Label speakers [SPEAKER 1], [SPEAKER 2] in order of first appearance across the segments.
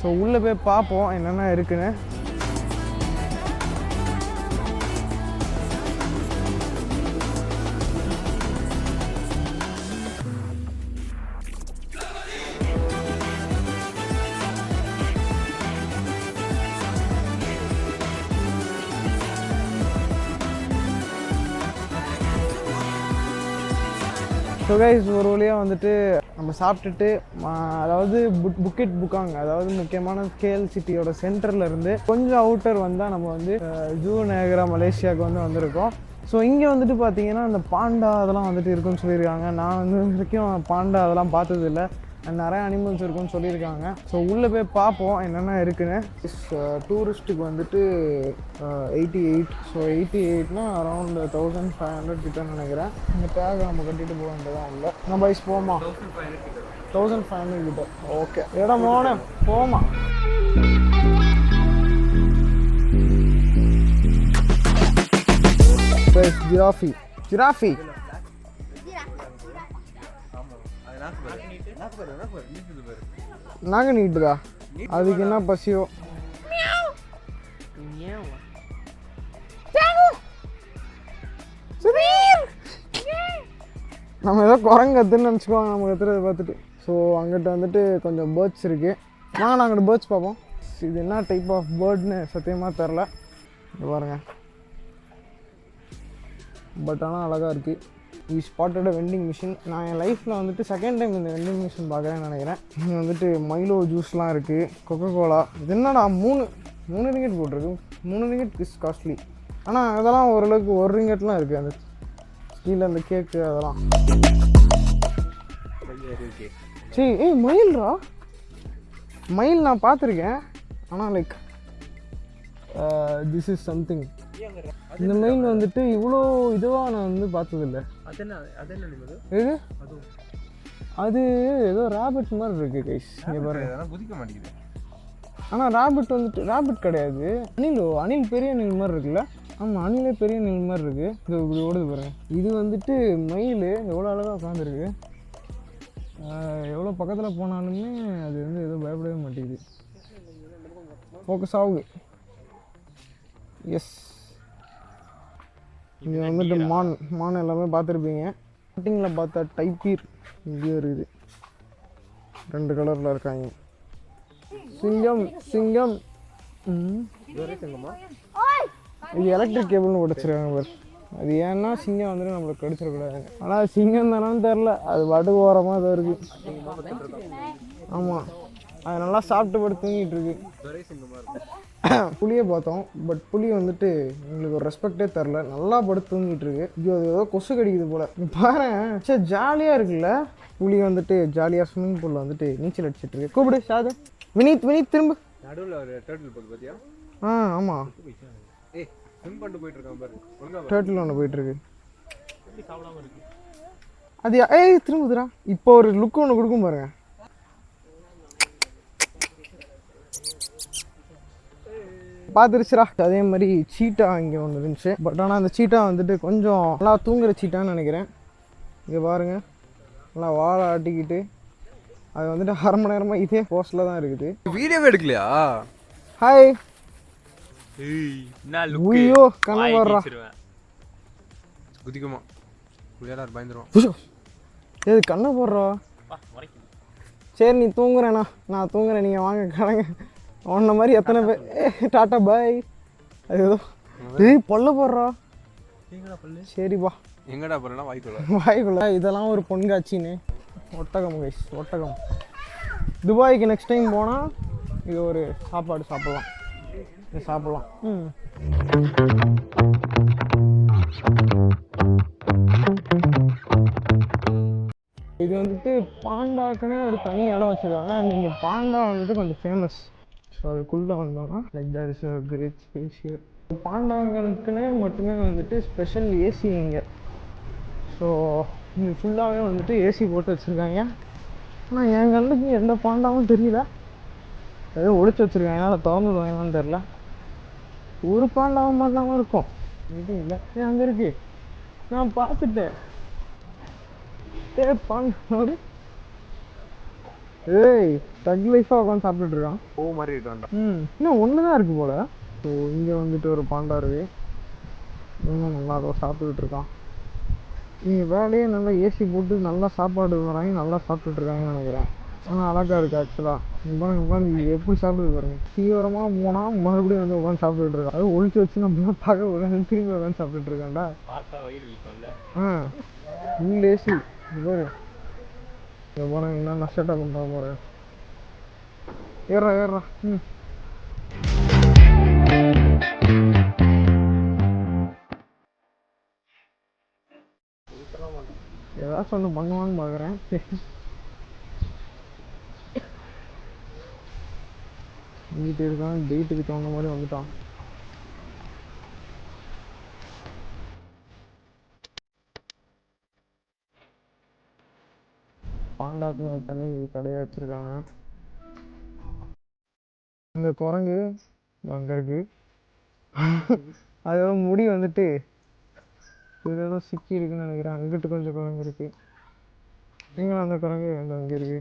[SPEAKER 1] So உள்ளே போய் பார்ப்போம் என்னென்ன இருக்குன்னு. ஸோ கைஸ் ஒரு வழியாக வந்துட்டு நம்ம சாப்பிட்டுட்டு அதாவது புக்கெட் புக்காங், அதாவது முக்கியமான ஸ்கேல் சிட்டியோட சென்டரில் இருந்து கொஞ்சம் அவுட்டர் வந்தால் நம்ம வந்து ஜூ நயகரா மலேசியாவுக்கு வந்திருக்கோம். ஸோ இங்கே வந்துட்டு பார்த்தீங்கன்னா அந்த பாண்டா அதெல்லாம் வந்துட்டு இருக்குன்னு சொல்லியிருக்காங்க. நான் வந்து வரைக்கும் பாண்டா அதெல்லாம் பார்த்ததில்லை. நிறைய அனிமல்ஸ் இருக்குன்னு சொல்லியிருக்காங்க. ஸோ உள்ளே போய் பார்ப்போம் என்னென்ன இருக்குன்னு. டூரிஸ்ட்டுக்கு வந்துட்டு 88. ஸோ 88னா அரௌண்ட் 1500 கிட்ட நினைக்கிறேன். இந்த டேக் நம்ம கட்டிட்டு போக வேண்டியதான் இல்லை. நம்ம ஐஸ் போமா 1500 கிட்ட. ஓகே இடம் போனேன் போமா. ஜிராஃபி ஜிராஃபி நாங்க நீட்டுதா, அதுக்கு என்ன பசியோ. நம்ம ஏதோ குரங்கு கத்துன்னு நினச்சிக்குவாங்க நம்ம கத்துறதை பார்த்துட்டு. ஸோ அங்கிட்ட வந்துட்டு கொஞ்சம் பேர்ட்ஸ் இருக்குது. நாங்கள் அங்கிட்ட பேர்ட்ஸ் பார்ப்போம். இது என்ன டைப் ஆஃப் பேர்ட்னு சத்தியமாக தெரில. இது பாருங்க, பட் ஆனால் அழகாக இருக்குது. We spotted vending machine. நான் என் லைஃப்பில் வந்துட்டு செகண்ட் டைம் இந்த வெண்டிங் மிஷின் பார்க்குறேன்னு நினைக்கிறேன். இங்கே வந்துட்டு மைலோ ஜூஸ்லாம் இருக்குது, கொக்கோ கோலா. இது என்னடா 3 ரிங்கெட் போட்டிருக்கு. 3 ரிங்கெட் இஸ் காஸ்ட்லி. ஆனால் அதெல்லாம் ஓரளவுக்கு 1 ரிங்கெட்லாம் இருக்குது. அந்த கீழே அந்த கேக்கு அதெல்லாம். சரி மயில்ரா, மயில் நான் பார்த்துருக்கேன். ஆனால் லைக் திஸ் இஸ் சம்திங். இந்த மயில் வந்துட்டு இவ்வளோ இதுவாக நான் வந்து பார்த்ததில்லை. இது அது ஏதோ ரேபிட் மாதிரி இருக்கு கைஸ். இங்கே பாருங்க, குதிக்க மாட்டேங்குது. ஆனால் ரேபிட் வந்துட்டு ரேபிட் கிடையாது, அணில் பெரிய அணில் மாதிரி இருக்குல்ல. ஆமாம், அணிலே பெரிய அணில் மாதிரி இருக்குது. இது இப்படி ஓடுது பாருங்க. இது வந்துட்டு மயில் எவ்வளோ அழகாக உட்காந்துருக்கு. எவ்வளோ பக்கத்தில் போனாலுமே அது வந்து எதுவும் பயப்படவே மாட்டேங்குது. ஃபோக்கஸ் ஆகுது. எஸ், இங்கே வந்துட்டு மான் எல்லாமே பார்த்துருப்பீங்க. ஸ்டார்டிங்கில் பார்த்தா டைப்பீர் இங்கேயும் இருக்குது. 2 கலரில் இருக்காங்க. சிங்கம் இது எலக்ட்ரிக் கேபிள்னு உடைச்சிருக்காங்க பாரு. அது ஏன்னா சிங்கம் வந்துட்டு நம்மளுக்கு கடிச்சிடக்கூடாது. ஆனால் சிங்கம் தானான்னு தெரில, அது பாட்டுக்கு ஓரமாக தான் இருக்குது. ஆமாம், அது நல்லா சாப்பிட்டு போட்டு தூங்கிட்டு இருக்கு. புளியை பார்த்தோம், பட் புளி வந்துட்டு எங்களுக்கு ஒரு ரெஸ்பெக்டே தரல. நல்லா படுத்து தூங்கிட்டு இருக்கு. ஐயோ, அது ஏதோ கொசு கடிக்குது போல. பாரு, சரி ஜாலியாக இருக்குல்ல. புளி வந்துட்டு ஜாலியாக ஸ்விம்மிங் பூலில் வந்துட்டு நீச்சல் அடிச்சிட்டு இருக்கு. கூப்பிடு ஷாது. வினீத் திரும்ப. நடுவில் ஒரு டர்ட்டில் போட்டு பார்த்தியா? ஆமாம், டர்ட்டில் ஒன்று போயிட்டு இருக்கு. அது திரும்புதுரா. இப்போ ஒரு லுக் ஒன்று கொடுக்கும் பாருங்க. பார்த்துருச்சுரா. அதே மாதிரி சீட்டா இங்கே ஒன்று இருந்துச்சு. பட் ஆனால் அந்த சீட்டா வந்துட்டு கொஞ்சம் நல்லா தூங்குற சீட்டான்னு நினைக்கிறேன். இங்கே பாருங்கள், நல்லா வாழை ஆட்டிக்கிட்டு அது வந்துட்டு 1/2 மணி நேரமாக இதே போஸ்டில் தான் இருக்குது. வீடியோவே எடுக்கலையா? ஹாய். ஐயோ கண்ணை வர்றா. குதிக்குமா பயந்துருவான். எது கண்ணை போடுறா? சரி நீ தூங்குறேண்ணா, நான் தூங்குறேன், நீங்கள் வாங்க கடங்க. உன்ன மாதிரி எத்தனை பேர் டாட்டா பாய். அது ஏதோ பொல்ல போடுறா. சரிப்பா, எங்கடா போறேன்னா வாய்க்குள்ள. இதெல்லாம் ஒரு பொன்காட்சின்னு. ஒட்டகம் கைஸ், ஒட்டகம். துபாய்க்கு நெக்ஸ்ட் டைம் போனால் இது ஒரு சாப்பாடு சாப்பிட்லாம். இது வந்துட்டு பாண்டாக்குன்னு ஒரு தனி இடம் வச்சுருக்காங்க. நீங்கள் பாண்டா வந்துட்டு கொஞ்சம் ஃபேமஸ். ஸோ அதுக்குள்ளே வந்தோம்னா like that is a great space here. பாண்டாங்களுக்குன்னே மட்டுமே வந்துட்டு ஸ்பெஷல் ஏசி இங்கே. ஸோ இங்கே ஃபுல்லாகவே வந்துட்டு ஏசி போட்டு வச்சுருக்காங்க. ஆனால் என் கண்ணுக்கு எந்த பாண்டாவும் தெரியல. ஏதோ ஒழிச்சு வச்சுருக்காங்க, என்னால் திறந்து வாங்கலான்னு தெரில. ஒரு பாண்டாவும் மாட்டாமல் இருக்கும். இது இல்லை, அங்கே இருக்கு, நான் பார்த்துட்டேன். பாண்டோடு ஏய் தக் லைஃபாக உட்காந்து சாப்பிட்டுட்டு இருக்கான்.
[SPEAKER 2] ஓ மாதிரி இருக்கான்டா.
[SPEAKER 1] இன்னும் ஒன்று தான் இருக்குது போல். ஸோ இங்கே வந்துட்டு ஒரு பாண்டா இருக்குது. இன்னும் நல்லா அதை சாப்பிட்டுக்கிட்டு இருக்கான். நீங்கள் வேலையே நல்லா ஏசி போட்டு நல்லா சாப்பாடு வராங்க, நல்லா சாப்பிட்டுட்ருக்காங்கன்னு நினைக்கிறேன். ஆனால் அழகாக இருக்குது ஆக்சுவலாக. நீங்கள் உட்காந்து எப்படி சாப்பிட்டு பாருங்க. தீவிரமாக போனால் மறுபடியும் வந்து உட்காந்து சாப்பிட்டுட்டு இருக்கான். அது ஒழிச்சு வச்சு நம்ம பார்க்க உட்காந்து திரும்பி உட்காந்து சாப்பிட்டுட்டு இருக்காண்டா. ஃபுல் ஏசி பாரு. இங்கே போனால் என்ன நஷ்டட்டாக கொண்டு போகிறேன். ஏறா ஏதாச்சும் ஒன்று பண்ணுவான்னு பார்க்குறேன். இங்கிட்டு இருக்கான், டேட்டுக்கு தகுந்த மாதிரி வந்துட்டான். பாண்டாக்கு தனி கடையை வச்சுருக்காங்க. இந்த குரங்கு அங்கே இருக்கு. அதோட முடி வந்துட்டு இதோட சிக்கி இருக்குன்னு நினைக்கிறேன். அங்கிட்டு கொஞ்சம் குரங்கு இருக்கு. நீங்களும் அந்த குரங்கு அங்கே இருக்கு.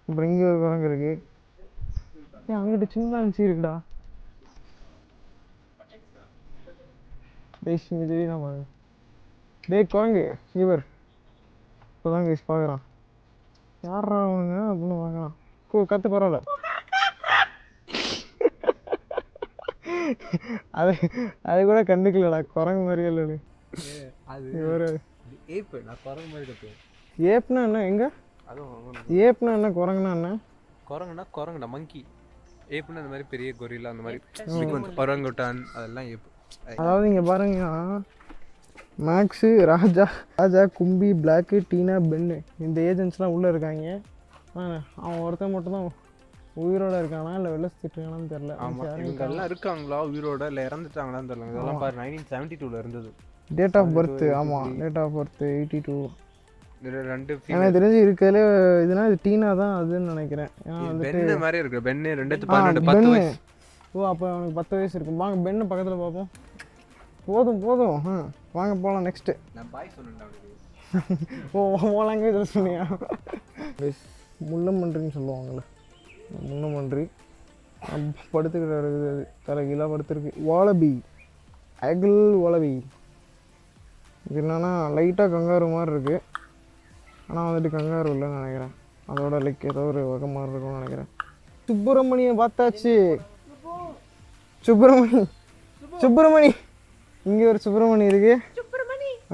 [SPEAKER 1] அப்புறம் இங்கே ஒரு குரங்கு இருக்கு. ஏன் அங்கிட்டு சிம்பான்சி இருக்குடா. தெரியுமா டே குரங்கு இவர் இப்போதான் கைஸ் பார்க்குறான். யாரா அவனுங்க அப்படின்னு பார்க்குறான். கற்று பரவாயில்ல. அது அது கூட கண்டுக்கலடா, குரங்கு மாதிரியே இல்லை அது. இவர்
[SPEAKER 2] ஏப்பு நான் குரங்கு மாதிரி கற்றுவேன்.
[SPEAKER 1] ஏப்னா என்ன? எங்கே ஏப்னா என்ன? குரங்குனா என்ன?
[SPEAKER 2] குரங்குனா மங்கி. ஏப்புன்னா அந்த மாதிரி பெரிய கொரில்லா அந்த மாதிரி ஒரங்குட்டான் அதெல்லாம் ஏப்பு.
[SPEAKER 1] அதாவது இங்கே பாருங்க, மேக்ஸு, ராஜா, கும்பி, பிளாக்கு, டீனா, பென்னு இந்த ஏஜென்ட்ஸ்லாம் உள்ளே இருக்காங்க. அவன் ஒருத்தன் மட்டும் தான் உயிரோட இருக்கானா இல்லை வெளில சுற்றிட்டு தெரில.
[SPEAKER 2] எல்லாம் இருக்காங்களா உயிரோட இல்லை இறந்துட்டாங்களான்னு தெரியல. இதெல்லாம் பாரு 1972 இருந்தது
[SPEAKER 1] டேட் ஆஃப் பர்த். ஆமாம், டேட் ஆஃப் பர்த் 82.
[SPEAKER 2] எனக்கு
[SPEAKER 1] தெரிஞ்சு இருக்கிறதுல இதுனா இது டீனா தான் அதுன்னு நினைக்கிறேன்.
[SPEAKER 2] பென்னு மாதிரி இருக்கு. பென்னு 2012 வயசு.
[SPEAKER 1] ஓ அப்போ அவனுக்கு 10 வயசு இருக்கும். வாங்க பென்னு பக்கத்தில் பார்ப்போம். போதும் வாங்க போகலாம். நெக்ஸ்ட்டு
[SPEAKER 2] நான் பாய் சொன்னேன்.
[SPEAKER 1] ஓ லாங்குவேஜில் சொன்னியா? முள்ளமன்றின்னு சொல்லுவாங்கள்ல, முள்ளமன்றி படுத்துக்கிட்டு இருக்குது. அது தலைகீழாக படுத்துருக்கு. வாலபி, அகில் வாலபி. இது என்னன்னா லைட்டாக கங்காரு மாதிரி இருக்குது. ஆனால் வந்துட்டு கங்காரு இல்லைன்னு நினைக்கிறேன். அதோட லைக் ஏதோ ஒரு வகை மாதிரி இருக்கும்னு நினைக்கிறேன். சுப்பிரமணியம் பார்த்தாச்சு. சுப்பிரமணி இங்கே ஒரு சுப்பிரமணி இருக்கு,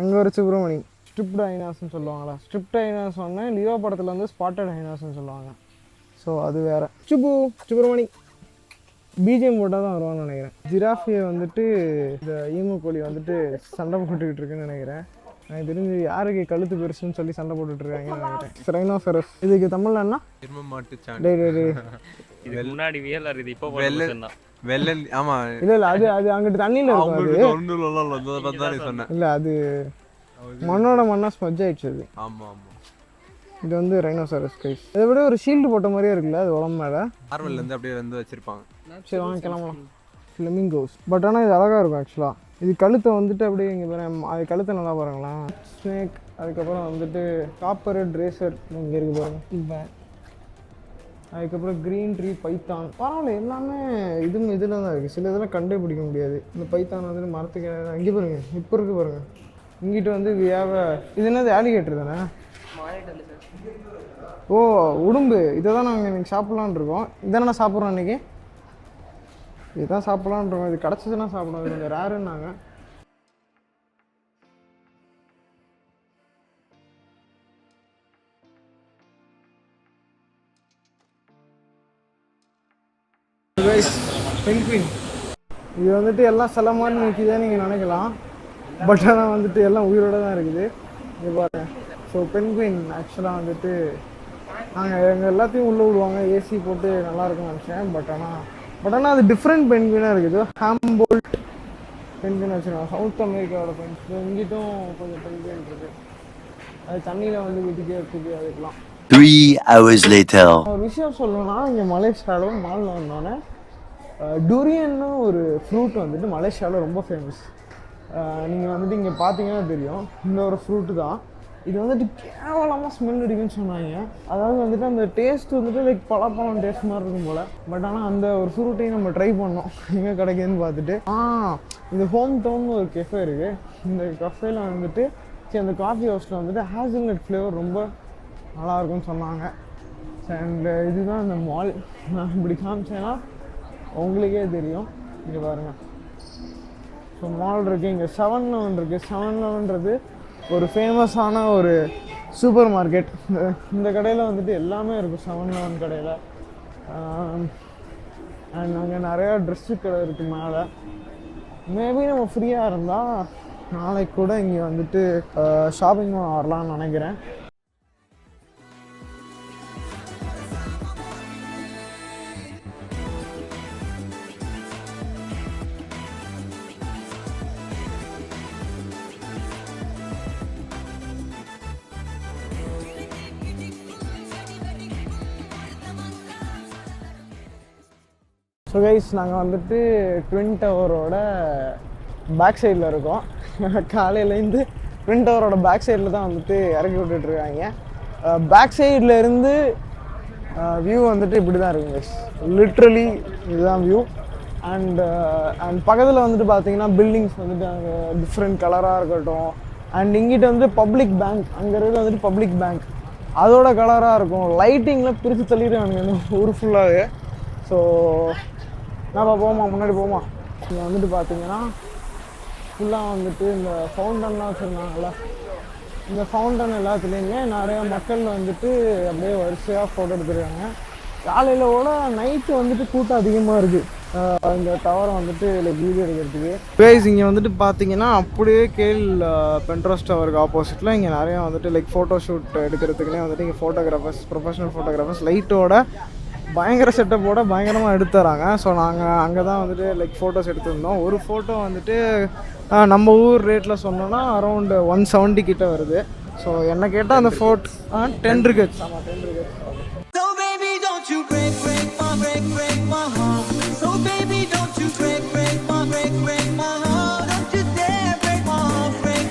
[SPEAKER 1] அங்கே ஒரு சுப்பிரமணி. ஸ்ட்ரிப்ட் ஹைனாஸ்ன்னு சொல்லுவாங்களா? ஸ்ட்ரிப்ட் ஹைனாஸ் சொன்னேன். லியோ படத்தில் வந்து ஸ்பாட்டட் ஹைனாஸ்ன்னு சொல்லுவாங்க. ஸோ அது வேறு. சுப்பிரமணி பிஜிஎம் போட்டால் தான் வருவான்னு நினைக்கிறேன். ஜிராஃபியை வந்துட்டு இந்த ஈமு கோழி வந்துட்டு சண்டை போட்டுக்கிட்டு இருக்குன்னு நினைக்கிறேன். எனக்கு தெரிஞ்சு யாருக்கு கழுத்து பெருசுன்னு சொல்லி சண்டை போட்டுட்டு இருக்காங்கன்னு நினைக்கிறேன். ரைனோசரஸ். இதுக்கு தமிழ்ல என்ன?
[SPEAKER 3] முன்னாடி வியலர், இது இப்போ
[SPEAKER 2] வெள்ளன். ஆமா
[SPEAKER 1] இல்ல அது அது அங்கிட்டு தண்ணியில இருக்கும். இல்ல அது மண்ணோட மண்ணா ஸ்மஜ் ஆயிடுச்சு அது.
[SPEAKER 2] ஆமா ஆமா.
[SPEAKER 1] இது வந்து ரைனோசரஸ் கைஸ். இதை விட ஒரு ஷீல்டு போட்ட மாதிரியே இருக்குல்ல அது உடம்பு மேலே.
[SPEAKER 2] ஆர்வல்ல இருந்து அப்படியே வந்து வச்சிருப்பாங்க.
[SPEAKER 1] சரி வாங்க கிளம்பலாம். ஃப்ளெமிங்கோஸ். பட் ஆனால் இது அழகாக இருக்கும் ஆக்சுவலாக. இது கழுத்தை வந்துட்டு அப்படியே இங்கே பாருங்க, அது கழுத்தை நல்லா பாருங்களேன். ஸ்னேக், அதுக்கப்புறம் வந்துட்டு காப்பர் ரேசர் இங்கே இருக்குது பாருங்க. இப்போ அதுக்கப்புறம் க்ரீன் ட்ரீ, பைத்தான். பரவாயில்ல, எல்லாமே இதில் தான் இருக்குது. சில இதெல்லாம் கண்டே பிடிக்க முடியாது. இந்த பைத்தான் வந்துட்டு மரத்துக்கு இங்கே பாருங்கள், இப்போ இருக்குது பாருங்கள். இங்கிட்ட வந்து இது என்னது? ஆலிகேட்டர் தானே? ஓ உடும்பு. இதை தான் நாங்கள் இன்றைக்கி சாப்பிட்லான் இருக்கோம். இதானே நான் சாப்பிட்றோம் இன்றைக்கி. இதுதான் சாப்பிட்லான் இருக்கோம். இது கிடச்சிதுன்னா சாப்பிடுவோம். இது கொஞ்சம் ரேருன்னாங்க. பென்குயின். இது வந்துட்டு எல்லாம் செல்லமான்னு நிற்கிதே நீங்கள் நினைக்கலாம். பட் ஆனால் வந்துட்டு எல்லாம் உயிரோடு தான் இருக்குது. இது பாருங்க. ஸோ பென்குயின் ஆக்சுவலாக வந்துட்டு நாங்கள் எங்கள் எல்லாத்தையும் உள்ளே விடுவாங்க, ஏசி போட்டு நல்லாயிருக்கும்னு நினச்சேன். பட் ஆனால் அது டிஃப்ரெண்ட் பென்குயினாக இருக்குது. ஹாம்போல்ட் பென்குயின் வச்சுருக்காங்க. சவுத் அமெரிக்காவோட பென்குயின். இங்கிட்டும் கொஞ்சம் பென்குயின் இருக்குது. அது தண்ணியில் வந்து வீட்டுக்கே இருக்குது. அதுக்கெலாம்
[SPEAKER 4] 3 hours later.
[SPEAKER 1] ஒரு விஷயம் சொல்லணும்னா, இங்கே மலேசியாவில் மாலில் வந்தோடனே டூரியன்னு ஒரு ஃப்ரூட் வந்துட்டு மலேசியாவில் ரொம்ப ஃபேமஸ். நீங்கள் வந்துட்டு இங்கே பார்த்தீங்கன்னா தெரியும். இந்த ஒரு ஃப்ரூட்டு தான். இது வந்துட்டு கேவலமாக ஸ்மெல் அடிக்குன்னு சொன்னாங்க. அதாவது வந்துட்டு அந்த டேஸ்ட் வந்துட்டு லைக் பழப்பழம் டேஸ்ட் மாதிரி இருக்கும் போல். பட் ஆனால் அந்த ஒரு ஃப்ரூட்டையும் நம்ம ட்ரை பண்ணோம் எங்கே கிடைக்குதுன்னு பார்த்துட்டு. இது ஹோம் டவுன் ஒரு கெஃபே இருக்குது. இந்த கஃபேல வந்துட்டு அந்த காஃபி ஹவுஸில் வந்துட்டு ஹேசல்நட் ஃப்ளேவர் ரொம்ப நல்லாயிருக்குன்னு சொன்னாங்க. அண்ட் இதுதான் அந்த மால். நான் இப்படி காமிச்சேன்னா உங்களுக்கே தெரியும். இங்கே பாருங்கள். ஸோ மால் இருக்குது. இங்கே 7-Eleven இருக்குது. 7-Elevenன்றது ஒரு ஃபேமஸான ஒரு சூப்பர் மார்க்கெட். இந்த கடையில் வந்துட்டு எல்லாமே இருக்கும் 7-Eleven கடையில். அண்ட் அங்கே நிறையா ட்ரெஸ்ஸு கடை இருக்குது மேலே. மேபி நம்ம ஃப்ரீயாக இருந்தால் நாளைக்கு கூட இங்கே வந்துட்டு ஷாப்பிங் வரலாம்னு நினைக்கிறேன். ஸோ கைஸ், நாங்கள் வந்துட்டு ட்வின் டவரோட பேக் சைடில் இருக்கோம். காலையிலேருந்து ட்வின் டவரோட பேக் சைடில் தான் வந்துட்டு இறக்கி விட்டுட்ருக்காங்க. பேக் சைடில் இருந்து வியூ வந்துட்டு இப்படி தான் இருக்கும் கைஸ். லிட்ரலி இதுதான் வியூ. அண்ட் பக்கத்தில் வந்துட்டு பார்த்தீங்கன்னா பில்டிங்ஸ் வந்துட்டு அங்கே டிஃப்ரெண்ட் கலராக இருக்கட்டும். அண்ட் இங்கிட்ட வந்து பப்ளிக் பேங்க், அங்கே இருக்கிறது வந்துட்டு பப்ளிக் பேங்க், அதோட கலராக இருக்கும். லைட்டிங்கில் பிரித்து தள்ளிடுவாங்க அந்த ஊர் ஃபுல்லாகவே. ஸோ நான்ப்பா போமா, முன்னாடி போமா. இங்கே வந்துட்டு பார்த்தீங்கன்னா ஃபுல்லாக வந்துட்டு இந்த ஃபவுண்டன்லாம் வச்சுருந்தாங்கல்ல, இந்த ஃபவுண்டன் எல்லாத்துலேயுமே நிறையா மக்கள் வந்துட்டு அப்படியே வரிசையாக ஃபோட்டோ எடுத்துருக்காங்க. காலையிலோட நைட்டு வந்துட்டு கூட்டம் அதிகமாக இருக்குது இந்த டவரை வந்துட்டு வீடியோ எடுக்கிறதுக்கு. பேஸ் இங்கே வந்துட்டு பார்த்தீங்கன்னா அப்படியே கேல் பென்ட்ரோஸ் டவருக்கு ஆப்போசிட்டில் இங்கே நிறையா வந்துட்டு லைக் ஃபோட்டோ ஷூட் எடுக்கிறதுக்குனே வந்துட்டு இங்கே ஃபோட்டோகிராஃபர்ஸ், ப்ரொஃபஷனல் ஃபோட்டோகிராஃபர்ஸ் லைட்டோட பயங்கர செட்டப்போட பயங்கரமாக எடுத்து தராங்க. ஸோ நாங்கள் அங்கே தான் வந்துட்டு லைக் ஃபோட்டோஸ் எடுத்துருந்தோம். ஒரு ஃபோட்டோ வந்துட்டு நம்ம ஊர் ரேட்டில் சொன்னோன்னா அரௌண்ட் 170 கிட்ட வருது. ஸோ என்ன கேட்டால் அந்த ஃபோட்டோ 10 ரிகட்ஸ். ஆமாம், 10 ரிகட்ஸ். So baby don't you break my heart. So baby don't you break my heart. Don't you dare break my heart, break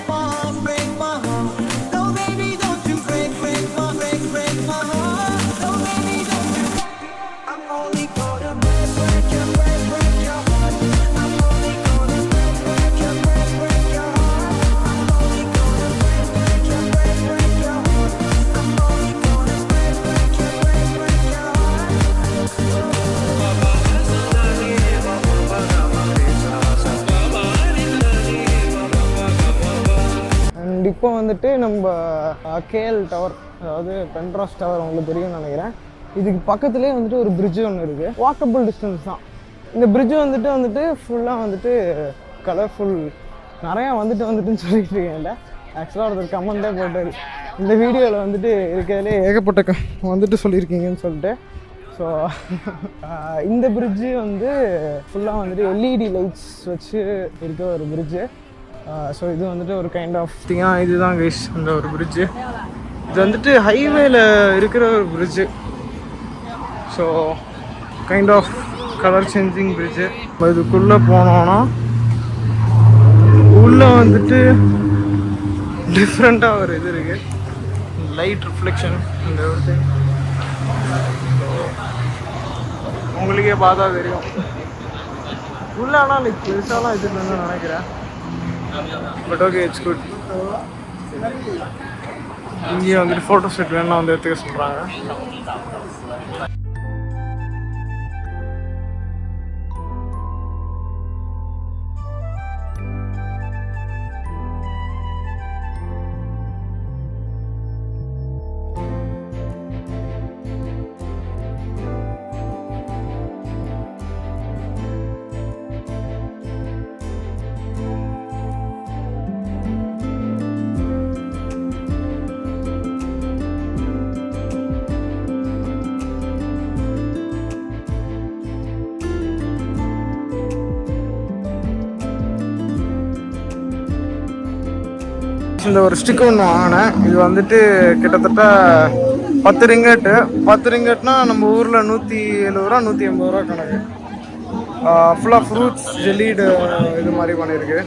[SPEAKER 1] my heart. So baby don't you break my heart. So baby don't you. I'm only gonna break your heart. I'm only gonna break your heart. I'm only gonna break your heart. I'm only gonna break your heart. And இப்போ வந்துட்டு நம்ம KL tower, அதாவது பென்ட்ரோஸ் tower உங்களுக்கு தெரியும்னு நினைக்கிறேன். இதுக்கு பக்கத்துலேயே வந்துட்டு ஒரு பிரிட்ஜு ஒன்று இருக்குது. வாக்கபிள் டிஸ்டன்ஸ் தான். இந்த பிரிட்ஜு வந்துட்டு ஃபுல்லாக வந்துட்டு கலர்ஃபுல் நிறையா வந்துட்டுன்னு சொல்லிட்டு இருக்கேன்ல. ஆக்சுவலாக ஒருத்தர் கமெண்டே போட்டார், இந்த வீடியோவில் வந்துட்டு இருக்கிறதுலே ஏகப்பட்ட வந்துட்டு சொல்லியிருக்கீங்கன்னு சொல்லிட்டு. ஸோ இந்த பிரிட்ஜு வந்து ஃபுல்லாக வந்துட்டு எல்இடி லைட்ஸ் வச்சு இருக்க ஒரு பிரிட்ஜு. ஸோ இது வந்துட்டு ஒரு கைண்ட் ஆஃப் திங்கா. இதுதான் கைஸ் அந்த ஒரு பிரிட்ஜு. இது வந்துட்டு ஹைவேல இருக்கிற ஒரு bridge. So kind of colour changing bridge. இதுக்குள்ளே போனோன்னா உள்ளே வந்துட்டு டிஃப்ரெண்ட்டாக ஒரு இது இருக்குது, லைட் ரிஃப்ளெக்ஷன் இந்த ஒரு. உங்களுக்கே பார்த்தா தெரியும் உள்ள. ஆனால் லைக் பெருசாலாம் இது இல்லைன்னு நினைக்கிறேன். But okay, it's good. இங்கேயே வந்துட்டு ஃபோட்டோ ஷூட் வேணா வந்து எடுத்துக்க சொல்கிறாங்க. இந்த ஒரு ஸ்டிக் ஒன்று வாங்கினேன். இது வந்துட்டு கிட்டத்தட்ட 10 ரிங்கெட்டு. 10 ரிங்கெட்னா நம்ம ஊரில் 170 ரூபா 180 ரூபா கணக்கு. ஃபுல்லாக ஃப்ரூட்ஸ் ஜெல்லீடு இது மாதிரி பண்ணியிருக்கு.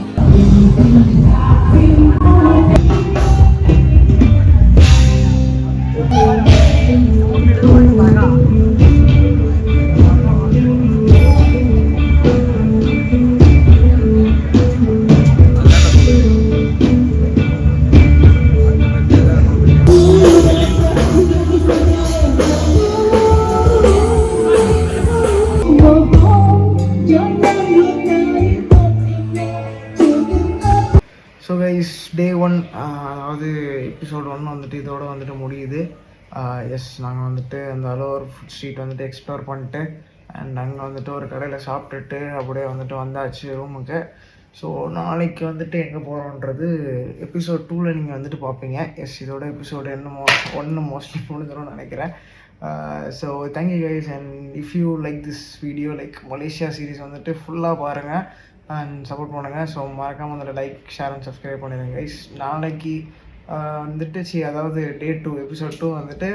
[SPEAKER 1] 1 அதாவது எபிசோட் 1 வந்துட்டு இதோட வந்துட்டு முடியுது. எஸ், நாங்கள் வந்துட்டு அந்த அலோவர் ஃபுட் ஸ்ட்ரீட் வந்துட்டு எக்ஸ்ப்ளோர் பண்ணிட்டு அண்ட் அங்கே வந்துட்டு ஒரு கடையில் சாப்பிட்டுட்டு அப்படியே வந்துட்டு வந்தாச்சு ரூமுக்கு. ஸோ நாளைக்கு வந்துட்டு எங்கே போகிறோன்றது எபிசோட் 2ல் நீங்கள் வந்துட்டு பார்ப்பீங்க. எஸ், இதோட எபிசோடு என்னமோ 1 மோஸ்ட்லி முடிஞ்சிடும்னு நினைக்கிறேன். So thank you guys, and if you like this video, like Malaysia series வந்துட்டு ஃபுல்லாக பாருங்கள் அண்ட் சப்போர்ட் பண்ணுங்கள். ஸோ மறக்காமல் வந்துட்டு லைக், ஷேர் அண்ட் சப்ஸ்கிரைப் பண்ணிடுங்க கைஸ். நாளைக்கு வந்துட்டு அதாவது Day 2 எபிசோட் 2 வந்துட்டு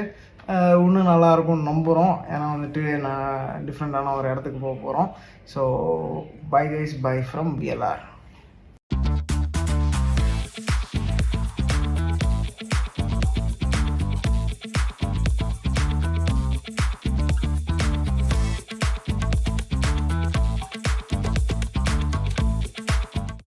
[SPEAKER 1] இன்னும் நல்லாயிருக்கும்னு நம்புகிறோம். ஏன்னா வந்துட்டு நான் டிஃப்ரெண்ட்டான ஒரு இடத்துக்கு போக போகிறோம். So bye guys, by from VLR.